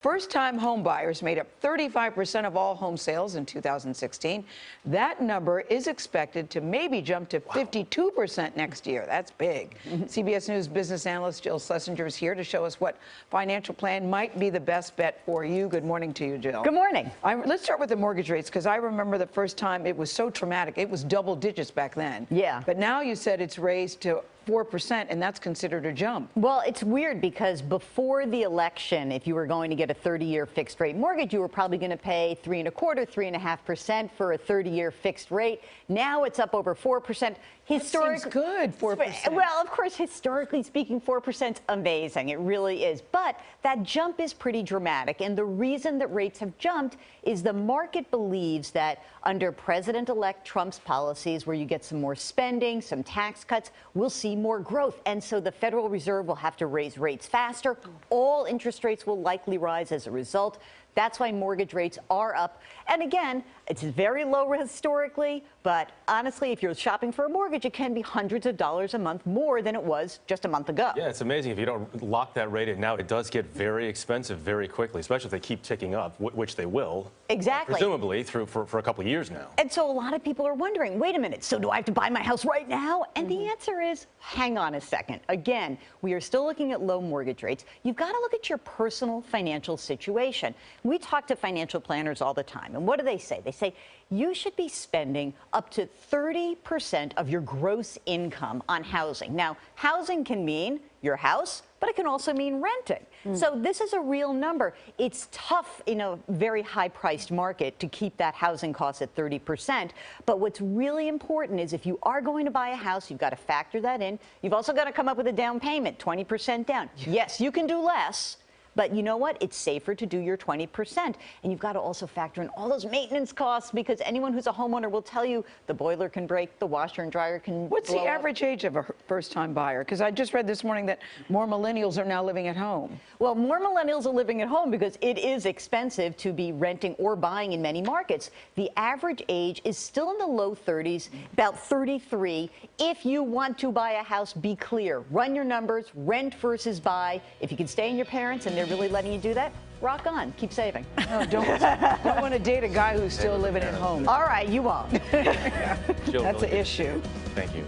First-time home buyers made up 35% of all home sales in 2016. That number is expected to maybe jump to 52% next year. That's big. CBS News business analyst Jill Schlesinger is here to show us what financial plan might be the best bet for you. Good morning to you, Jill. Good morning. Let's start with the mortgage rates, because I remember the first time it was so traumatic. It was double digits back then. Yeah. But now you said it's raised to 4%, and that's considered a jump. Well, it's weird because before the election, if you were going to get a 30-year fixed rate mortgage, you were probably going to pay 3.25%, 3.5% for a 30-year fixed rate. Now it's up over 4%. Historically, seems good, 4%. Well, of course, historically speaking, 4% is amazing. It really is. But that jump is pretty dramatic. And the reason that rates have jumped is the market believes that under President-elect Trump's policies, where you get some more spending, some tax cuts, we'll see more growth. And so the Federal Reserve will have to raise rates faster. All interest rates will likely rise as a result. That's why mortgage rates are up. And again, it's very low historically, but honestly, if you're shopping for a mortgage, it can be hundreds of dollars a month more than it was just a month ago. Yeah, it's amazing. If you don't lock that rate in now, it does get very expensive very quickly, especially if they keep ticking up, which they will. Exactly. Presumably for a couple of years now. And so a lot of people are wondering, wait a minute, so do I have to buy my house right now? And the answer is, hang on a second. Again, we are still looking at low mortgage rates. You've got to look at your personal financial situation. We talk to financial planners all the time, and what do they say? They say you should be spending up to 30% of your gross income on housing. Now, housing can mean your house, but it can also mean renting. So this is a real number. It's tough in a very high-priced market to keep that housing cost at 30%. But what's really important is if you are going to buy a house, you've got to factor that in. You've also got to come up with a down payment, 20% down. Yes, you can do less. But you know what? It's safer to do your 20%. And you've got to also factor in all those maintenance costs, because anyone who's a homeowner will tell you the boiler can break, the washer and dryer can What's the blow up. average age of a first-time buyer? Because I just read this morning that more millennials are now living at home. Well, more millennials are living at home because it is expensive to be renting or buying in many markets. The average age is still in the low 30s, about 33. If you want to buy a house, be clear. Run your numbers, rent versus buy. If you can stay in your parents and they're really letting you do that, rock on. Keep saving. No, don't want to date a guy who's still living at home. All right, you won't. Jill, That's really an issue. Thank you.